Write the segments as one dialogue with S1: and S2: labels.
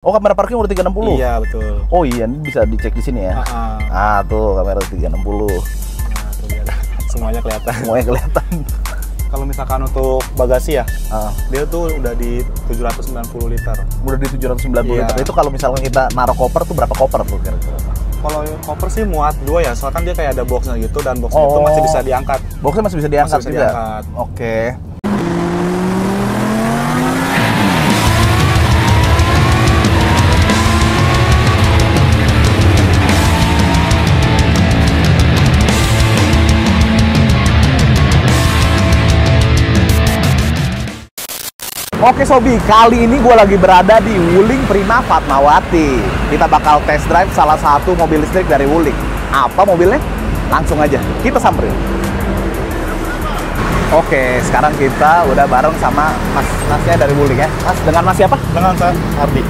S1: Oh, kamera parking udah 360?
S2: Iya, betul.
S1: Oh iya, ini bisa dicek di sini ya. Tuh kamera 360.
S2: Nah, tuh lihat. Semuanya kelihatan.
S1: Semuanya kelihatan.
S2: Kalau misalkan untuk bagasi ya, dia tuh udah di 790 liter.
S1: Udah di 790 liter. Itu kalau misalnya kita naruh koper tuh berapa koper tuh kira-kira?
S2: Kalau koper sih muat 2 ya, soalnya kan dia kayak ada boxnya gitu dan boxnya itu masih bisa diangkat.
S1: Boxnya masih bisa diangkat juga?
S2: Diangkat.
S1: Oke. Oke Sobi, kali ini gue lagi berada di Wuling Prima Fatmawati. Kita bakal test drive salah satu mobil listrik dari Wuling. Apa mobilnya? Langsung aja, kita samperin. Oke, sekarang kita udah bareng sama Masnya dari Wuling ya. Mas, dengan Mas siapa?
S2: Dengan saya Ardi.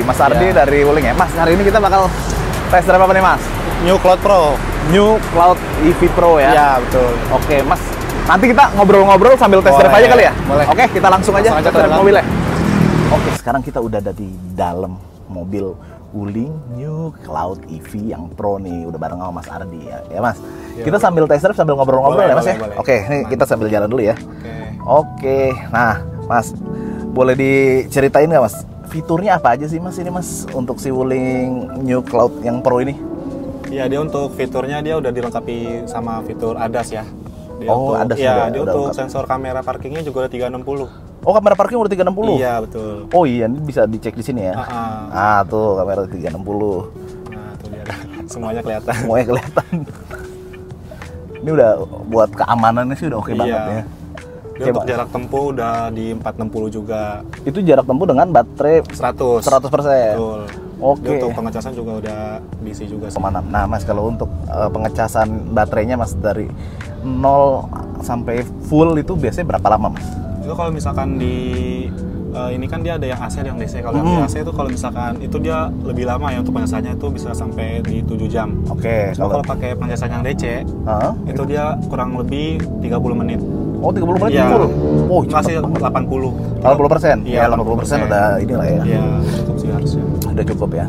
S1: Mas Ardi dari Wuling ya. Mas, hari ini kita bakal test drive apa nih Mas?
S2: New Cloud Pro.
S1: New Cloud EV Pro ya?
S2: Iya, betul.
S1: Oke, Mas. Nanti kita ngobrol-ngobrol sambil test drive aja kali ya?
S2: Boleh.
S1: Oke, kita langsung aja test drive
S2: kan?
S1: mobilnya. Oke, sekarang kita udah ada di dalam mobil Wuling New Cloud EV yang Pro nih. Udah bareng sama Mas Ardi ya. Ya Mas, kita sambil test drive sambil ngobrol-ngobrol ya Mas ya?
S2: Boleh.
S1: Oke, nih kita sambil jalan dulu ya. Oke, nah Mas, boleh diceritain nggak Mas? Fiturnya apa aja sih Mas ini Mas untuk si Wuling New Cloud yang Pro ini?
S2: Ya, dia untuk fiturnya dia udah dilengkapi sama fitur ADAS ya. Dia
S1: ADAS
S2: ya,
S1: juga
S2: dia
S1: udah
S2: untuk
S1: lengkap.
S2: sensor kamera parkingnya juga udah 360.
S1: Oh, kamera parking udah 360?
S2: Iya, betul.
S1: Oh iya, ini bisa dicek di sini ya. Tuh kamera 360.
S2: Nah, tuh lihat. Semuanya kelihatan.
S1: Semuanya kelihatan. Ini udah buat keamanannya sih udah oke banget ya.
S2: Dia untuk jarak tempuh udah di 460 juga.
S1: Itu jarak tempuh dengan baterai 100%.
S2: Betul.
S1: Oke.
S2: Dia untuk pengecasan juga udah DC juga.
S1: Nah Mas, kalau untuk pengecasan baterainya Mas dari 0 sampai full itu biasanya berapa lama Mas?
S2: Itu kalau misalkan di ini kan dia ada yang AC dan yang DC. Kalau yang di AC itu kalau misalkan itu dia lebih lama ya untuk pengecasannya itu bisa sampai di 7 jam.
S1: Oke.
S2: Cuma kalau pakai pengecasan yang DC itu dia kurang lebih 30 menit.
S1: Oh, 30 menit
S2: ya.
S1: full? Oh,
S2: masih 80.
S1: 80%? Iya, 80% udah inilah ya.
S2: Iya, cukup sih harusnya.
S1: Udah cukup ya.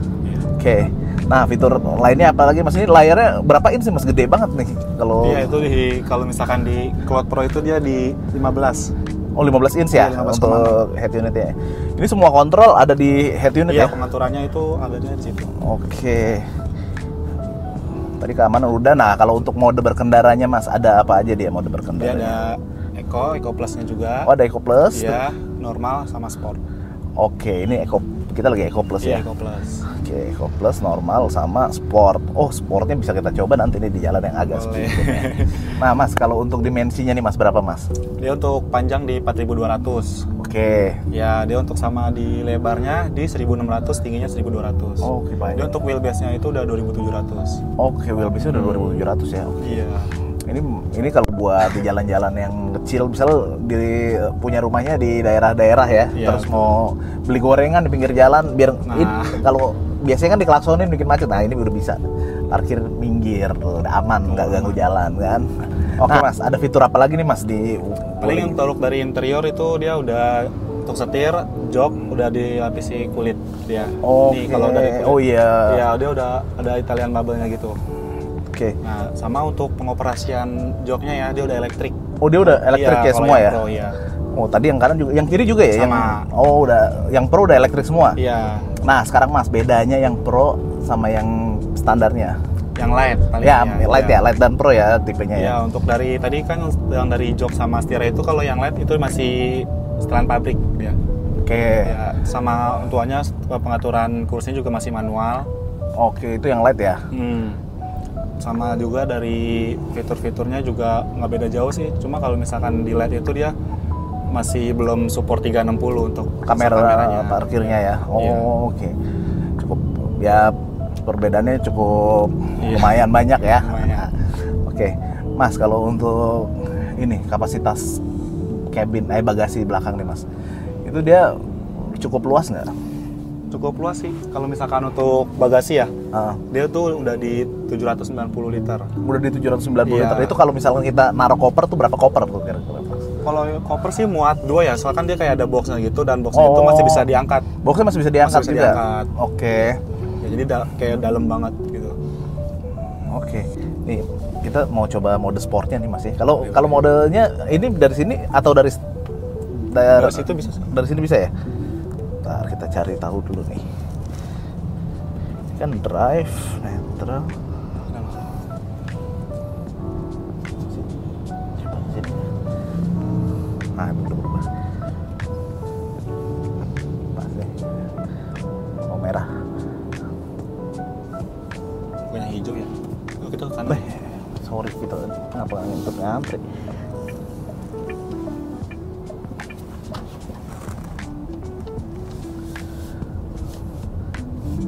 S1: Oke. Nah, fitur lainnya apa lagi Mas? Ini layarnya berapa inch sih Mas? Gede banget nih kalau.
S2: Iya, itu kalau misalkan di Cloud Pro itu dia di 15.
S1: Oh, 15 inch ya,
S2: 15,
S1: untuk head unit ya. Ini semua kontrol ada di head unit ya?
S2: Iya, pengaturannya itu ada di situ.
S1: Oke. Tadi keamanan udah. Nah, kalau untuk mode berkendaranya Mas, ada apa aja dia mode berkendaranya?
S2: Dia ada Eco Plusnya juga.
S1: Oh, ada Eco Plus?
S2: Iya, normal sama Sport.
S1: Oke, ini kita lagi Eco Plus ya?
S2: Eco Plus.
S1: Oke, Eco Plus, normal, sama Sport. Oh, Sportnya bisa kita coba nanti nih di jalan yang agak speed. Nah Mas, kalau untuk dimensinya nih Mas, berapa Mas?
S2: Dia untuk panjang di 4200.
S1: Oke.
S2: Ya, dia untuk sama di lebarnya di 1600, tingginya 1200.
S1: Oke, baik.
S2: Dia untuk wheelbase-nya itu udah 2700.
S1: Oke, wheelbase-nya udah 2700 ya? Oke.
S2: Iya.
S1: Ini kalau buat di jalan-jalan yang kecil, misal punya rumahnya di daerah-daerah ya, terus mau beli gorengan di pinggir jalan, biar kalau biasanya kan diklaksonin bikin macet. Nah, ini udah bisa parkir minggir, udah aman, nggak ganggu jalan kan. Oke Mas, ada fitur apa lagi nih Mas di
S2: paling untuk dari interior itu dia udah untuk setir, jok udah dilapisi kulit dia.
S1: Oke.
S2: Kalau dari kulit.
S1: Oh iya.
S2: Ya, dia udah ada Italian bubble-nya gitu.
S1: Oke.
S2: Nah, sama untuk pengoperasian joknya ya, dia udah elektrik.
S1: Oh, dia udah elektrik ya semua ya?
S2: Pro, iya.
S1: Oh, tadi yang kanan juga, yang kiri juga ya?
S2: Sama.
S1: Yang Pro udah elektrik semua?
S2: Iya.
S1: Nah, sekarang Mas, bedanya yang Pro sama yang standarnya?
S2: Yang light paling
S1: ya. Light ya, light dan Pro ya tipenya ya?
S2: Ya, untuk dari tadi kan yang dari jok sama setir itu, kalau yang light itu masih setelan pabrik dia.
S1: Oke.
S2: Ya, sama untuannya pengaturan kursinya juga masih manual.
S1: Oke, itu yang light ya?
S2: Sama juga dari fitur-fiturnya juga nggak beda jauh sih, cuma kalau misalkan di LED itu dia masih belum support 360 untuk
S1: kameranya parkirnya ya. Oke. Cukup ya, perbedaannya cukup lumayan banyak ya. Oke, Mas, kalau untuk ini kapasitas cabin bagasi belakang nih Mas, itu dia cukup luas nggak?
S2: cukup luas sih. Kalau misalkan untuk bagasi ya,
S1: Ah.
S2: dia tuh udah di 790 liter.
S1: Udah di 790
S2: Iya.
S1: liter. Itu kalau misalkan kita naruh koper tuh berapa koper tuh kira-kira?
S2: Kalau koper sih muat 2 ya, soalnya kan dia kayak ada boxnya gitu dan boxnya itu masih bisa diangkat.
S1: Boxnya masih bisa diangkat
S2: Masih bisa
S1: juga?
S2: diangkat.
S1: Oke.
S2: Ya, jadi kayak dalam banget gitu.
S1: Oke. Nih, kita mau coba mode sportnya nih Mas ya. Kalau modenya ini dari sini atau dari
S2: Situ bisa sih.
S1: Dari sini bisa ya? Ntar kita cari tahu dulu nih. Ini kan drive, neutral. Coba sini. Nah, itu udah berubah. Pas nih. Oh, merah.
S2: Bukan yang hijau ya. Oh, kita ke kanan.
S1: Sorry kita ngapa ngantri.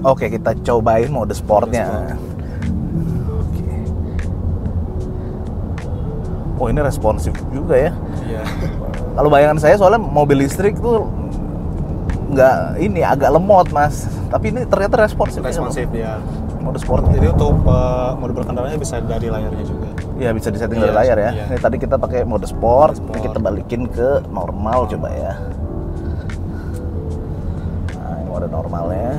S1: Oke, kita cobain mode sportnya. Oke. Oh, ini responsif juga ya.
S2: Iya.
S1: Kalau bayangan saya soalnya mobil listrik tuh nggak ini agak lemot Mas. Tapi ini ternyata responsif.
S2: Responsif ya.
S1: Mode sportnya.
S2: Jadi untuk mode berkendaranya bisa dari layarnya juga.
S1: Iya, bisa disetting
S2: Iya,
S1: dari layar ya.
S2: iya.
S1: Ini tadi kita pakai mode sport,
S2: Mode sport.
S1: ini kita balikin ke normal coba ya. Nah, ini mode normalnya.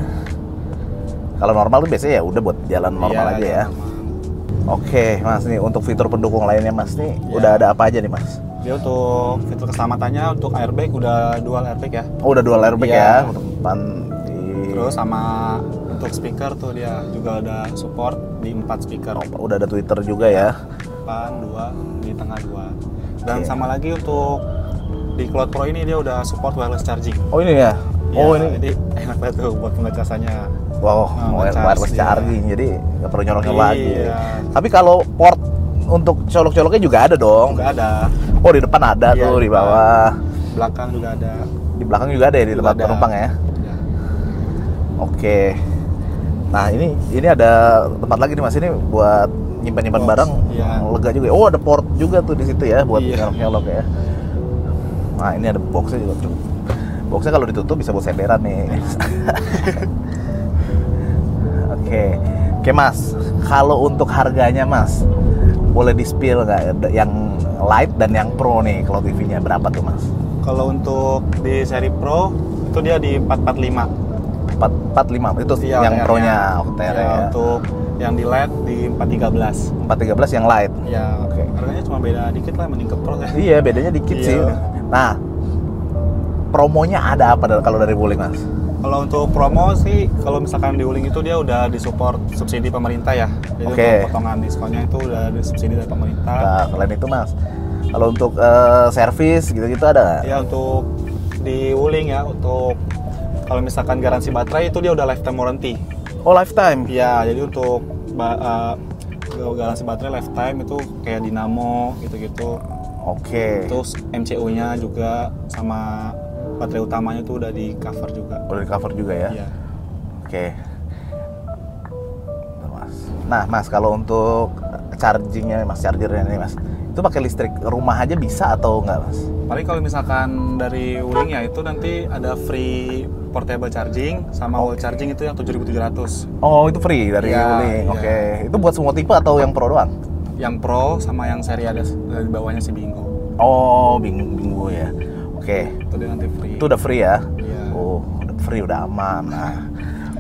S1: Kalau normal tuh biasanya ya udah buat jalan normal aja ya.
S2: Normal.
S1: Oke, Mas nih untuk fitur pendukung lainnya Mas nih
S2: Iya.
S1: udah ada apa aja nih Mas?
S2: Dia untuk fitur keselamatannya untuk airbag udah dual airbag ya.
S1: Oh, udah dual airbag
S2: Iya.
S1: ya untuk depan di.
S2: Terus sama untuk speaker tuh dia juga ada support di 4 speaker.
S1: Oh, udah ada Twitter juga ya.
S2: Depan 2, di tengah 2. Dan
S1: Oke.
S2: sama lagi untuk di Cloud Pro ini dia udah support wireless charging.
S1: Oh ini ya. Oh
S2: Ya,
S1: ini.
S2: Jadi enak banget tuh buat pengecasannya.
S1: Wow, wireless
S2: ngecas,
S1: charging. Jadi nggak perlu nyolok-nyolok lagi.
S2: Iya.
S1: Tapi kalau port untuk colok-coloknya juga ada dong.
S2: Juga ada.
S1: Oh di depan ada
S2: Iya,
S1: tuh di
S2: depan.
S1: bawah.
S2: Belakang juga ada.
S1: Di belakang juga ada ya di
S2: Juga
S1: tempat
S2: ada.
S1: penumpang ya.
S2: Ya.
S1: Oke. Nah ini ada tempat lagi nih Mas ini buat nyimpan
S2: Box,
S1: barang
S2: iya.
S1: lega juga. Oh ada port juga tuh di situ ya buat
S2: Iya.
S1: nyolok ya. Nah ini ada boxnya juga tuh. Boxnya kalau ditutup bisa buat senderan nih. Oke Mas. Kalau untuk harganya Mas, boleh di-spill nggak yang light dan yang pro nih kalau TV-nya berapa tuh Mas?
S2: Kalau untuk di seri Pro itu dia di 445.
S1: 445 itu
S2: Iya,
S1: yang
S2: layarnya.
S1: pro-nya OTR
S2: Ya,
S1: ya.
S2: untuk yang di LED di 413.
S1: 413 yang light.
S2: Ya,
S1: Oke.
S2: harganya cuma beda dikit lah mending ke Pro ya.
S1: Iya, bedanya dikit
S2: Iya.
S1: sih. Nah, promonya ada apa kalau dari Wuling Mas?
S2: Kalau untuk promo sih, kalau misalkan di Wuling itu dia udah disupport subsidi pemerintah ya. Jadi
S1: Oke.
S2: untuk potongan diskonnya itu udah ada subsidi dari pemerintah.
S1: Nah, selain itu Mas, kalau untuk servis gitu-gitu ada nggak?
S2: Ya untuk di Wuling ya, untuk kalau misalkan garansi baterai itu dia udah lifetime warranty.
S1: Oh, lifetime.
S2: Ya, jadi untuk garansi baterai lifetime itu kayak dinamo gitu-gitu.
S1: Oke.
S2: Terus MCU-nya juga sama baterai utamanya tuh udah di cover juga.
S1: Udah di cover juga ya?
S2: Iya.
S1: Oke. Bentar, Mas. Nah, Mas, kalau untuk chargingnya, Mas, chargernya nih, Mas, itu pakai listrik rumah aja bisa atau enggak, Mas?
S2: Paling kalau misalkan dari Wuling ya itu nanti ada free portable charging sama wall charging itu yang 7.700.
S1: Oh, itu free dari
S2: Iya,
S1: Wuling.
S2: iya.
S1: Oke. Itu buat semua tipe atau yang pro doang?
S2: Yang Pro sama yang seri ada di bawahnya si Bingo.
S1: Oh, bingung ya. Oke.
S2: Itu dia nanti free.
S1: Itu udah free ya?
S2: Iya.
S1: Oh, udah free, udah aman. Nah,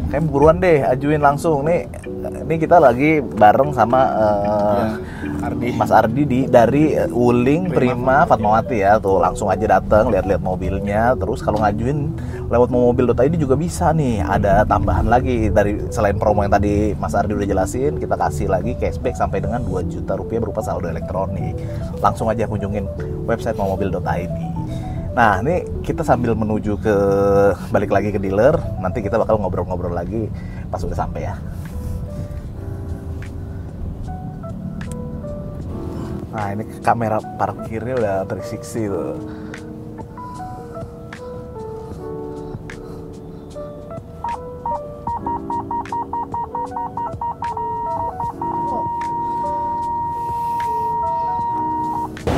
S1: kayak buruan deh, ajuin langsung nih. Ini kita lagi bareng sama
S2: Iya, Ardi.
S1: Mas Ardi dari Wuling Prima Fatmawati ya. Tuh langsung aja datang lihat-lihat mobilnya. Terus kalau ngajuin lewat momobil.id juga bisa nih. Ada tambahan lagi dari selain promo yang tadi Mas Ardi udah jelasin, kita kasih lagi cashback sampai dengan 2 juta rupiah berupa saldo elektronik. Langsung aja kunjungin website momobil.id. Nah, ini kita sambil menuju ke balik lagi ke dealer. Nanti kita bakal ngobrol-ngobrol lagi pas udah sampai ya. Nah, ini kamera parkirnya udah 360 tuh.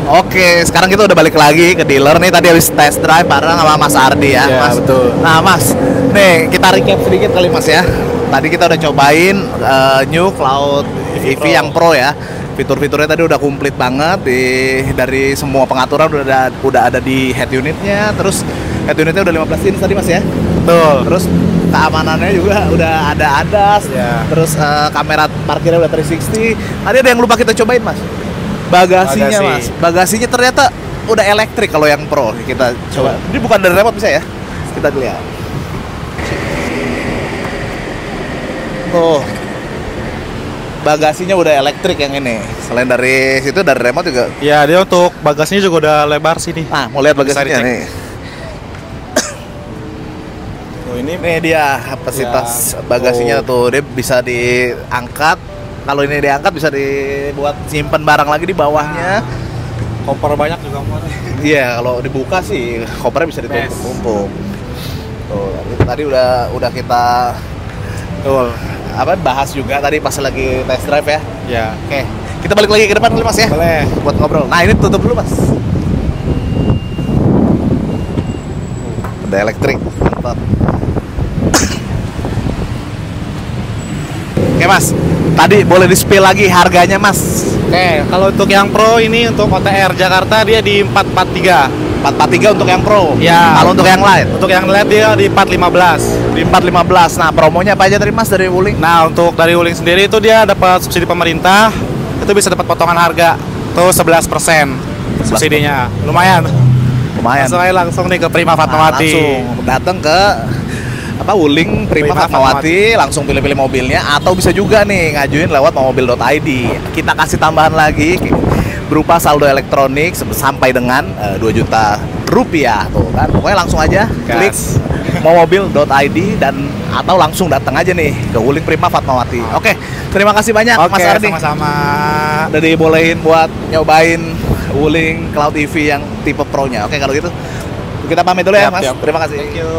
S1: Oke, sekarang kita udah balik lagi ke dealer nih. Tadi habis test drive bareng sama Mas Ardi ya,
S2: Iya,
S1: Mas.
S2: betul.
S1: Nah, Mas, nih kita recap sedikit kali Mas ya. Tadi kita udah cobain New Cloud EV yang Pro ya. Fitur-fiturnya tadi udah komplit banget dari semua pengaturan udah ada di head unitnya. Terus head unitnya udah 15 inch tadi Mas ya.
S2: Betul.
S1: Terus keamanannya juga udah ada ADAS.
S2: Ya.
S1: Terus kamera parkirnya udah 360. Tadi ada yang lupa kita cobain Mas. Bagasinya
S2: Bagasi.
S1: Mas. Bagasinya ternyata udah elektrik kalau yang Pro. Kita coba. Ini bukan dari remote bisa ya? Kita lihat. Tuh. Bagasinya udah elektrik yang ini. Selain dari situ dari remote juga.
S2: Ya, dia untuk bagasinya juga udah lebar sih nih.
S1: Nah, mau lihat
S2: Bisa
S1: bagasinya
S2: dicek.
S1: nih.
S2: Oh, ini
S1: Ini dia kapasitas bagasinya tuh, dia bisa diangkat. Kalau ini diangkat bisa dibuat simpen barang lagi di bawahnya.
S2: koper banyak juga muat.
S1: Iya, kalau dibuka sih kopernya bisa ditumpuk-tumpuk. Tuh, tadi udah kita bahas juga tadi pas lagi test drive ya.
S2: Ya.
S1: Oke, kita balik lagi ke depan dulu Mas ya.
S2: Boleh.
S1: Buat ngobrol. Nah, ini tutup dulu Mas. Udah elektrik, mantap. Oke Mas, tadi boleh di-spill lagi harganya Mas.
S2: Oke, kalau untuk yang Pro ini untuk OTR Jakarta dia di 443.
S1: 443 untuk yang Pro.
S2: Ya.
S1: Kalau untuk yang lain
S2: Untuk yang LED dia di 415.
S1: di 415. Nah, promonya apa aja tadi Mas dari Wuling?
S2: Nah, untuk dari Wuling sendiri itu dia dapat subsidi pemerintah. Itu bisa dapat potongan harga. Tuh 11% subsidinya. Lumayan.
S1: Lumayan.
S2: Langsung nih ke Prima
S1: Nah,
S2: Fatmawati.
S1: langsung datang ke Wuling Prima Fatmawati, langsung pilih-pilih mobilnya, atau bisa juga nih ngajuin lewat mobil.id. Kita kasih tambahan lagi berupa saldo elektronik sampai dengan 2 juta rupiah tuh kan. Pokoknya langsung aja klik mobil.id dan atau langsung datang aja nih ke Wuling Prima Fatmawati. Oke, terima kasih banyak Mas Ardi.
S2: Sama-sama.
S1: Udah dibolehin buat nyobain Wuling Cloud EV yang tipe Pro-nya. Oke, kalau gitu kita pamit dulu ya
S2: Siap,
S1: Mas.
S2: siap.
S1: Terima kasih.
S2: Thank you.